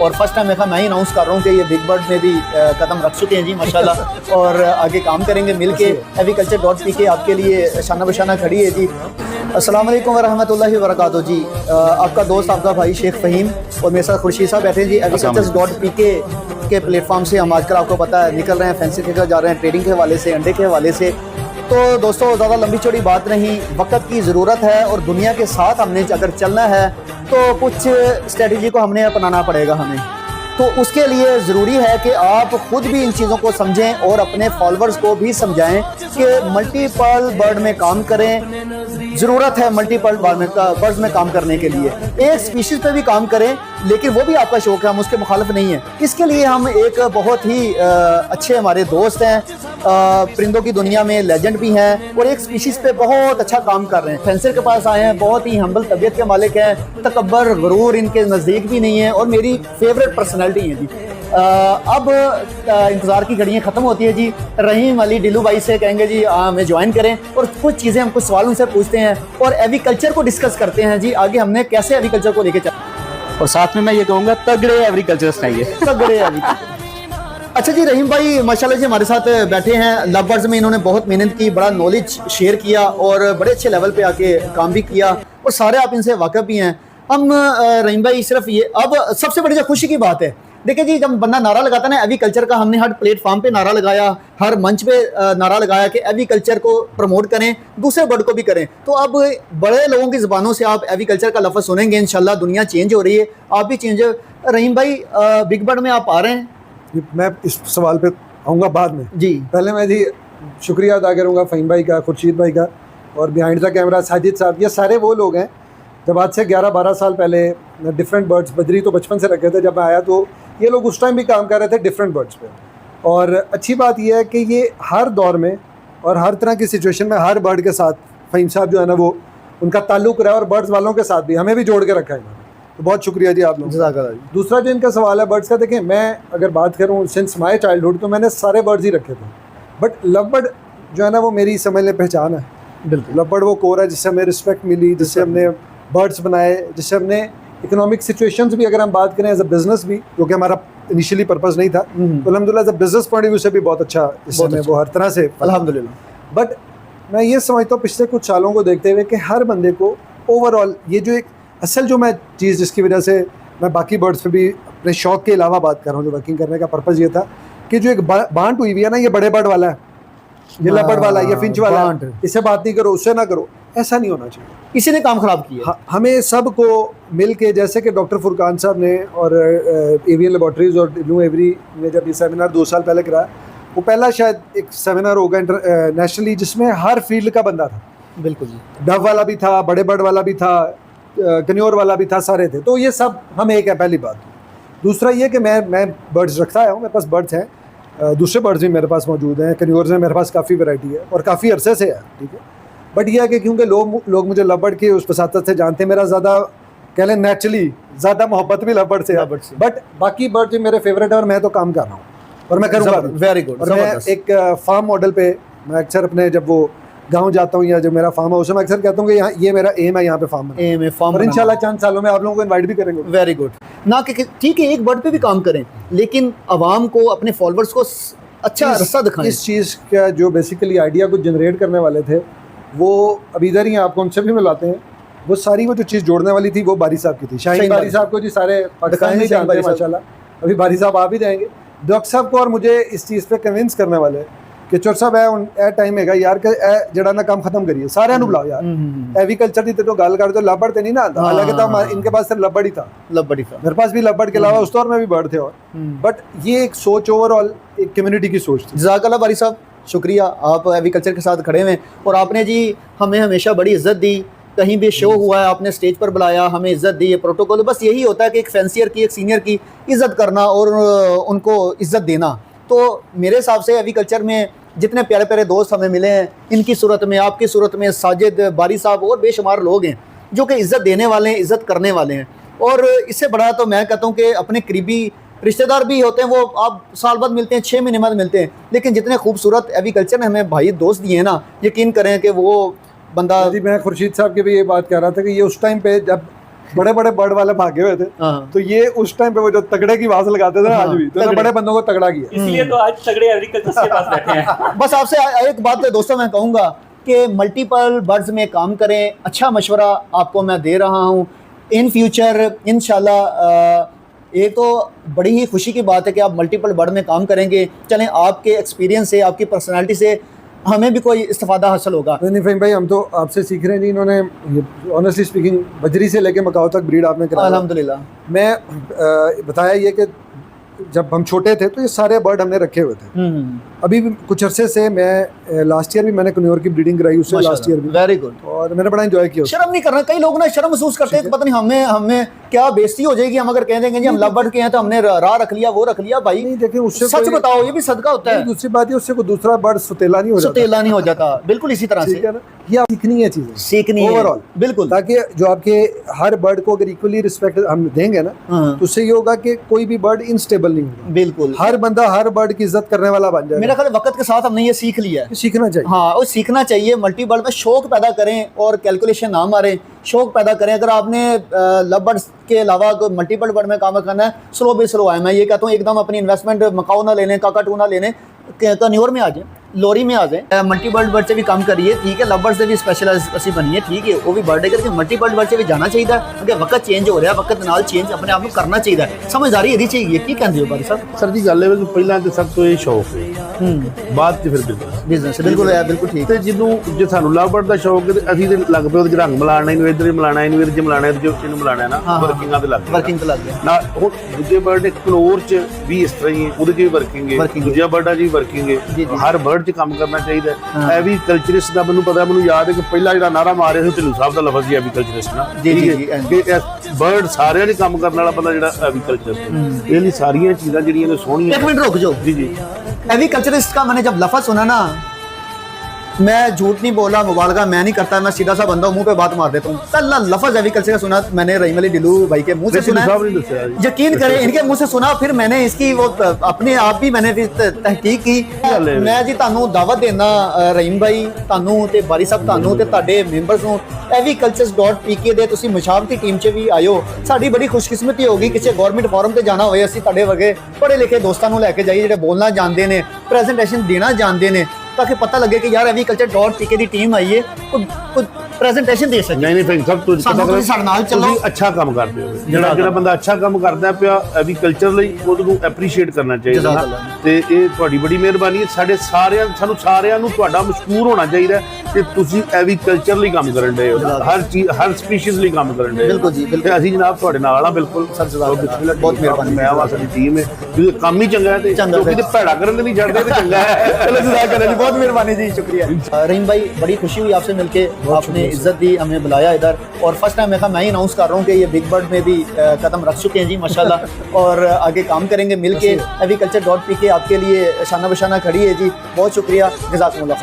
और first time मैं ही announce कर रहा हूँ कि ये बिग बर्ड में भी कदम रख चुके हैं जी माशाल्लाह और आगे काम करेंगे मिल के। agriculture.pk आपके लिए शाना बशाना खड़ी है जी। अस्सलाम वालेकुम वरहमतुल्लाहि वबरकातुहू जी। आपका दोस्त आपका भाई शेख फ़हीम और मेरे साथ खुर्शीद साहब बैठे हैं जी। agriculture.pk के प्लेटफॉर्म से हम आजकल आपको पता है निकल रहे हैं, फैंसी निकल जा रहे हैं, ट्रेडिंग के हवाले से, अंडे के हवाले से। तो दोस्तों ज़्यादा लंबी चौड़ी बात नहीं, वक्त की ज़रूरत है और दुनिया के साथ हमने अगर चलना है तो कुछ स्ट्रेटजी को हमने अपनाना पड़ेगा हमें। तो उसके लिए ज़रूरी है कि आप ख़ुद भी इन चीज़ों को समझें और अपने फॉलोअर्स को भी समझाएं कि मल्टीपल बर्ड में काम करें। ज़रूरत है मल्टीपल बर्ड्स में काम करने के लिए, एक स्पीशीज़ पे भी काम करें, लेकिन वो भी आपका शौक़ है, हम उसके मुखालिफ नहीं हैं। इसके लिए हम एक बहुत ही अच्छे हमारे दोस्त हैं, परिंदों की दुनिया में लेजेंड भी हैं और एक स्पीशीज़ पे बहुत अच्छा काम कर रहे हैं। फेंसर के पास आए हैं, बहुत ही हम्बल तबीयत के मालिक हैं, तकब्बर गरूर इनके नज़दीक भी नहीं है और मेरी फेवरेट पर्सनैलिटी है जी। अब इंतज़ार की घड़ियाँ ख़त्म होती है जी। रहीम अली डिलू भाई से कहेंगे जी हमें ज्वाइन करें और कुछ चीज़ें हम कुछ सवाल उनसे पूछते हैं और एग्रीकल्चर को डिस्कस करते हैं जी, आगे हमने कैसे एग्रीकल्चर को लेके चल। और साथ में मैं ये कहूँगा तगड़े एग्रीकल्चर सिखाइए, तगड़े एग्रीकल्चर। अच्छा जी, रहीम भाई माशाल्लाह जी हमारे साथ बैठे हैं। लव बर्ड्स में इन्होंने बहुत मेहनत की, बड़ा नॉलेज शेयर किया और बड़े अच्छे लेवल पे आके काम भी किया और सारे आप इनसे वाकिफ भी हैं। हम रहीम भाई सिर्फ ये अब सबसे बड़ी जो खुशी की बात है, देखिए जी जब बंदा नारा लगाता है ना एग्रीकल्चर का, हमने हर प्लेटफॉर्म पे नारा लगाया, हर मंच पे नारा लगाया कि एग्रीकल्चर को प्रमोट करें, दूसरे बर्ड को भी करें। तो अब बड़े लोगों की ज़बानों से आप एग्रीकल्चर का लफ्ज़ सुनेंगे इंशाल्लाह। दुनिया चेंज हो रही है, आप भी चेंज। रहीम भाई बिग बर्ड में आप आ रहे हैं, मैं इस सवाल पे आऊँगा बाद में जी। पहले मैं जी शुक्रिया अदा करूँगा फ़हीम भाई का, खुर्शीद भाई का और बिहाइंड द कैमरा साजिद साहब। ये सारे वो लोग हैं जब आज से 11-12 साल पहले डिफरेंट बर्ड्स, बजरी तो बचपन से रखे थे, जब मैं आया तो ये लोग उस टाइम भी काम कर रहे थे डिफरेंट बर्ड्स पे। और अच्छी बात यह है कि ये हर दौर में और हर तरह की सिचुएशन में हर बर्ड के साथ फ़हीम साहब जो है ना वो उनका ताल्लुक़ रहा और बर्ड्स वालों के साथ भी हमें भी जोड़ के रखा है इन्होंने। तो बहुत शुक्रिया जी आप लोग। दूसरा जो इनका सवाल है बर्ड्स का, देखें मैं अगर बात करूँ सिंस माई चाइल्डहुड तो मैंने सारे बर्ड्स ही रखे थे, बट लव बर्ड जो है ना वो मेरी समझ लें पहचान है। बिल्कुल लव बर्ड वो कोर है जिससे हमें रिस्पेक्ट मिली, जिससे हमने बर्ड्स बनाए, जिससे हमने इकोनॉमिक सिचुएशंस भी अगर हम बात करें एज अ बिजनेस भी, जो कि हमारा इनिशियली पर्पस नहीं था, तो अल्हम्दुलिल्लाह as a business point of view से भी बहुत अच्छा इसमें वो हर तरह से अल्हम्दुलिल्लाह। बट मैं ये समझता हूँ पिछले कुछ सालों को देखते हुए कि हर बंदे को ओवरऑल ये जो एक असल जो मैं चीज़ जिसकी वजह से मैं बाकी बर्ड्स पे भी अपने शौक़ के अलावा बात कर रहा हूँ, जो वर्किंग करने का पर्पज़ ये था कि जो एक बांट हुई हुई है ना, ये बड़े बर्ड वाला है, ये लबर्ड वाला है, ये फिंच वाला है, इससे बात नहीं करो, उससे ना करो, ऐसा नहीं होना चाहिए। इसी ने काम ख़राब किया। हमें सबको मिल के, जैसे कि डॉक्टर फुरकान साहब ने और एवियन लेबॉर्ट्रीज़ और न्यू एवरी ने जब ये सेमिनार 2 साल पहले कराया, वो पहला शायद एक सेमिनार होगा नेशनली जिसमें हर फील्ड का बंदा था। बिल्कुल जी, डव वाला भी था, बड़े बर्ड वाला भी था, कन्योर वाला भी था, सारे थे। तो ये सब हम एक है, पहली बात। दूसरा ये कि मैं बर्ड्स रखता आया हूँ, मेरे पास बर्ड्स हैं, दूसरे बर्ड्स भी मेरे पास मौजूद हैं, कन्योर्स में मेरे पास काफ़ी वैरायटी है और काफ़ी अरसे से है, ठीक है। बट यह है कि क्योंकि लोग मुझे लव बर्ड की उस वसातत से जानते हैं, मेरा ज़्यादा कह लें नेचुरली ज़्यादा मोहब्बत भी लव बर्ड से है। बट बाकी बर्ड जो मेरे फेवरेट है और मैं तो काम कर रहा हूँ और मैं करूँगा। Very good. और मैं एक फार्म मॉडल पे मैं अक्सर अपने जब वो गांव जाता हूँ या जो मेरा फार्म है उसमें मैं अक्सर कहता हूँ कि यहाँ ये मेरा एम है, यहाँ पे फार्म एम है फार्म, और इंशाल्लाह चंद सालों में आप लोगों को इनवाइट भी करेंगे। Very good. ना कि ठीक है एक बर्ड पे भी काम करें, लेकिन आवाम को, अपने फॉलोअर्स को अच्छा रास्ता दिखाएं। इस चीज़ का जो बेसिकली आइडिया को जनरेट करने वाले थे वो अभी इधर ही हैं, आपको उनसे भी मिलाते हैं। वो सारी वो जो चीज़ जोड़ने वाली थी वो बारी साहब की थी, शाहीन बारी साहब को जी सारे पाकिस्तान में जानते हैं माशाल्लाह। अभी बारी साहब आ भी जाएंगे। डॉक्टर साहब को और मुझे इस चीज़ पे कन्विंस करने वाले कि चोर साहब ए टाइम है यार कि जड़ा ना काम खत्म करिए, सारे बुलाओ यार। एग्रीकल्चर की तो गल कर, तो लबड़ तो नहीं ना आता, हालांकि तो इनके पास सिर्फ लबड़ ही था, मेरे पास भी लबड़ के अलावा उस दौर में भी बर्ड थे। और बट ये एक सोच ओवरऑल एक कम्युनिटी की सोच थी। जज़ाकल्लाह बारी साहब, शुक्रिया, आप एग्रीकल्चर के साथ खड़े हुए और आपने जी हमें हमेशा बड़ी इज्जत दी। कहीं भी शो हुआ है आपने स्टेज पर बुलाया, हमें इज्जत दी। ये प्रोटोकॉल बस यही होता है कि एक फैंसियर की, एक सीनियर की इज्जत करना और उनको इज्जत देना। तो मेरे हिसाब से एग्रीकल्चर में जितने प्यारे प्यारे दोस्त हमें मिले हैं, इनकी सूरत में, आपकी सूरत में, साजिद, बारी साहब और बेशुमार लोग हैं जो कि इज़्ज़त देने वाले हैं, इज़्ज़त करने वाले हैं। और इससे बड़ा तो मैं कहता हूँ कि अपने करीबी रिश्तेदार भी होते हैं, वो आप साल बाद मिलते हैं, 6 महीने बाद मिलते हैं, लेकिन जितने खूबसूरत एग्रीकल्चर ने हमें भाई दोस्त दिए हैं ना, यकीन करें कि वो बंदा। जी मैं खुर्शीद साहब की भी ये बात कह रहा था कि ये उस टाइम पे जब बड़े बड़े बर्ड वाले भागे हुए थे, तो ये उस टाइम पे वो जो तगड़े की आवाज लगाते थे ना, आज भी तो बड़े बंदों को तगड़ा किया, इसलिए तो आज तगड़े एग्रीकल्चर के पास बैठे हैं। बस आपसे एक बात दोस्तों मैं कहूँगा कि मल्टीपल बर्ड्स में काम करें, अच्छा मशवरा आपको मैं दे रहा हूँ। इन फ्यूचर इंशाल्लाह ये तो बड़ी ही खुशी की बात है कि आप मल्टीपल बर्ड में काम करेंगे। चलें, आपके एक्सपीरियंस से, आपकी पर्सनालिटी से हमें भी कोई इस्तेफादा हासिल होगा। नहीं फ़हीम भाई, हम तो आपसे सीख रहे हैं जी। इन्होंने ऑनेस्टली स्पीकिंग बजरी से लेके मकाओ तक ब्रीड आपने कराया, अल्हम्दुलिल्लाह। मैं बताया ये कि जब हम छोटे थे तो ये सारे बर्ड हमने रखे हुए थे। अभी भी कुछ अरसे से मैं लास्ट ईयर भी मैंने कन्योर की ब्रीडिंग कराई, उससे लास्ट ईयर भी। Very good. और मैंने बड़ा एंजॉय किया। शर्म नहीं करना, कई लोग ना शर्म महसूस करते हैं कि पता नहीं हमें क्या बेइज्जती हो जाएगी हम अगर कह देंगे जी हम लव बर्ड के हैं तो हमने राह रख लिया, वो रख लिया। भाई नहीं देखिए, उससे सच बताओ, ये भी सदका होता है। दूसरी बात है, उससे कोई दूसरा बर्ड सुतेला नहीं हो जाता, सुतेला नहीं हो जाता। बिल्कुल इसी तरह से ये आप सीखनी है चीजें, सीखनी है ओवरऑल, बिल्कुल। ताकि जो आपके हर बर्ड को अगर इक्वली रिस्पेक्ट हम देंगे ना, तो उससे ये होगा कि कोई भी बर्ड इनस्टेबल नहीं होगा। बिल्कुल, हर बंदा हर बर्ड की इज्जत करने वाला बन जाएगा। मेरा ख्याल वक्त के साथ हमने ये सीख लिया है। सीखना चाहिए, हाँ, और सीखना चाहिए। मल्टी बर्ड में शौक पैदा करें और कैलकुलेशन ना मारें, शौक पैदा करें। अगर आपने लव बर्ड्स के अलावा मल्टीपल बर्ड में काम करना है, स्लो बे स्लो आए। मैं ये कहता हूँ एकदम अपनी इन्वेस्टमेंट मकाऊ ना लेने, काकाटू ना लेने, कन्योर में आ जाए, लोरी में आ जाए। मल्टी बर्ड से भी काम करिए, ठीक है। लव बर्ड से भी स्पेशलाइज असी बनिए, ठीक है। वो भी बर्ड है करके मल्टी बर्ड से भी जाना चाहिए, क्योंकि वक्त चेंज हो रहा है, वक्त नाल चेंज अपने आप को करना चाहिए। समझदारी यही चाहिए। की कहते हो बारी साहब? सर जी ਗੱਲ ਹੈ ਪਹਿਲਾਂ ਤੇ ਸਭ ਤੋਂ ਇਹ ਸ਼ੌਕ ਹੈ, ਬਾਅਦ ਚ ਫਿਰ बिजनेस बिल्कुल है, बिल्कुल ठीक। ਤੇ ਜਿਹਨੂੰ ਜੇ ਸਾਨੂੰ ਲਵ ਬਰਡ ਦਾ ਸ਼ੌਕ ਹੈ ਤੇ ਅਸੀਂ ਤੇ ਲੱਗ ਪਏ ਉਹਦੇ ਰੰਗ ਮਿਲਾਣਾ, ਇਹਨੂੰ ਇੱਧਰ ਹੀ ਮਿਲਾਣਾ, ਇਹਨੂੰ ਇਹਦੇ ਚ ਮਿਲਾਣਾ, ਇਹਨੂੰ ਮਿਲਾਣਾ ਨਾ, ਵਰਕਿੰਗਾਂ ਤੇ ਲੱਗ वर्किंग तो लग गया ਨਾ। ਹੁਣ ਦੂਜੇ ਬਰਡ ਕਲੋਰ ਚ ਵੀ ਇਸ ਤਰ੍ਹਾਂ ਹੀ ਹੈ, ਉਹਦੇ ਚ ਵੀ ਵਰਕਿੰਗ ਹੈ, ਦੂਜਿਆਂ ਬਰਡਾਂ ਚ ਵੀ ਵਰਕਿੰਗ ਹੈ। ਹਰ ਬਰਡ ਚ ਕੰਮ ਕਰਨਾ ਚਾਹੀਦਾ। ਐਵੀ ਕਲਚਰਿਸਟ ਦਾ ਮੈਨੂੰ ਪਤਾ, ਮੈਨੂੰ ਯਾਦ ਹੈ ਕਿ ਪਹਿਲਾ ਜਿਹੜਾ ਨਾਰਾ ਮਾਰਿਆ ਸੀ ਢਿੱਲੋਂ ਸਾਹਿਬ ਦਾ ਲਫ਼ਜ਼ ਸੀ ਐਵੀ ਕਲਚਰਿਸਟ ਨਾ, ਕਿ ਬਰਡ ਸਾਰਿਆਂ ਦੇ ਕੰਮ ਕਰਨ ਵਾਲਾ ਬੰਦਾ ਜਿਹੜਾ ਐਵੀ ਕਲਚਰਿਸਟ। ਇਹ ਲਈ ਸਾਰੀਆਂ ਚੀਜ਼ਾਂ ਜਿਹੜੀਆਂ ਨੇ ਸੋਹਣੀਆਂ। एक मिनट रुक जाओ जी जी। एग्रीकल्चरिस्ट का मैंने जब लफ्ज़ सुना ना, मैं झूठ नहीं बोला, मुबालगा मैं नहीं करता, मैं सीधा सा बंदा मुंह पे बात मार देता हूँ। पहला लफ्ज़ एग्रीकल्चर का सुना मैंने रहीम अली ढिल्लू भाई के मुंह से सुना है। यकीन करें, इनके मुंह से सुना, फिर मैंने इसकी वो अपने आप भी मैंने तहकीक की। मैं जी तानू दावत देना रहीम भाई, तानू ते बारी साहब, तानू ते तुहाडे मैंबर्स नूं agricultures.pk ਦੇ ਤੁਸੀਂ ਮੁਸ਼ਾਵਰਤੀ ਟੀਮ 'ਚ ਵੀ ਆਇਓ। ਸਾਡੀ ਬੜੀ ਖੁਸ਼ਕਿਸਮਤੀ ਹੋਗੀ ਕਿਸੇ ਗਵਰਨਮੈਂਟ ਫੋਰਮ ਤੇ ਜਾਣਾ ਹੋਵੇ, ਅਸੀਂ ਤੁਹਾਡੇ ਵਰਗੇ ਪੜ੍ਹੇ ਲਿਖੇ ਦੋਸਤਾਂ ਨੂੰ ਲੈ ਕੇ ਜਾਈਏ ਜਿਹੜੇ ਬੋਲਣਾ ਜਾਣਦੇ ਨੇ, ਪ੍ਰੈਜੈਂਟੇਸ਼ਨ ਦੇਣਾ ਜਾਣਦੇ ਨੇ, ਤਾਂ ਕਿ ਪਤਾ ਲੱਗੇ ਕਿ ਯਾਰ agriculture.pk ਦੀ ਟੀਮ ਆਈ ਹੈ, ਕੋਈ ਪ੍ਰੈਜੈਂਟੇਸ਼ਨ ਦੇ ਸਕੇ। ਨਹੀਂ ਨਹੀਂ, ਸਭ ਤੋਂ ਤੁਸੀਂ ਸਾਡੇ ਨਾਲ ਚੱਲੋ। ਤੁਸੀਂ ਅੱਛਾ ਕੰਮ ਕਰਦੇ ਹੋ। ਜਿਹੜਾ ਬੰਦਾ ਅੱਛਾ ਕੰਮ ਕਰਦਾ ਪਿਆ ਐਗਰੀਕਲਚਰ ਲਈ, ਉਹਨੂੰ ਐਪਰੀਸ਼ੀਏਟ ਕਰਨਾ ਚਾਹੀਦਾ। ਤੇ ਇਹ ਤੁਹਾਡੀ ਬੜੀ ਮਿਹਰਬਾਨੀ ਹੈ। ਸਾਨੂੰ ਸਾਰਿਆਂ ਨੂੰ ਤੁਹਾਡਾ ਮਸ਼ਕੂਰ ਹੋਣਾ ਚਾਹੀਦਾ ਕਿ ਤੁਸੀਂ ਐਗਰੀਕਲਚਰ ਲਈ ਕੰਮ ਕਰਨ ਡਏ ਹੋ, ਹਰ ਚੀਜ਼, ਹਰ ਸਪੀਸ਼ੀਜ਼ ਲਈ ਕੰਮ ਕਰਨ ਡਏ ਹੋ। ਬਿਲਕੁਲ ਜੀ, ਬਿਲਕੁਲ। ਅਸੀਂ ਜਨਾਬ ਤੁਹਾਡੇ ਨਾਲ ਆ, ਬਿਲਕੁਲ ਸਰ। ਬਹੁਤ ਮਿਹਰਬਾਨੀ। ਮੈਂ ਆਵਾਂ, ਸਾਡੀ ਟੀਮ ਹੈ, ਜੇ ਕੰਮ ਹੀ ਚੰਗਾ ਹੈ ਤੇ ਲੋਕੀ ਤੇ ਭੈੜਾ ਕਰਨ ਤੇ ਨਹੀਂ ਛੱਡਦੇ, ਤੇ ਚੰਗਾ है। चलो जज़ाक अल्लाह जी, बहुत मेहरबानी जी, शुक्रिया। रहीम भाई, बड़ी खुशी हुई आपसे मिलके, आपने इज्जत दी, हमें बुलाया इधर। और फर्स्ट टाइम मैं ही अनाउंस कर रहा हूँ कि ये बिग बर्ड में भी कदम रख चुके हैं जी माशाल्लाह, और आगे काम करेंगे मिलके। agriculture.pk आपके लिए शाना बशाना खड़ी है जी। बहुत शुक्रिया, जज़ाकुमुल्लाह।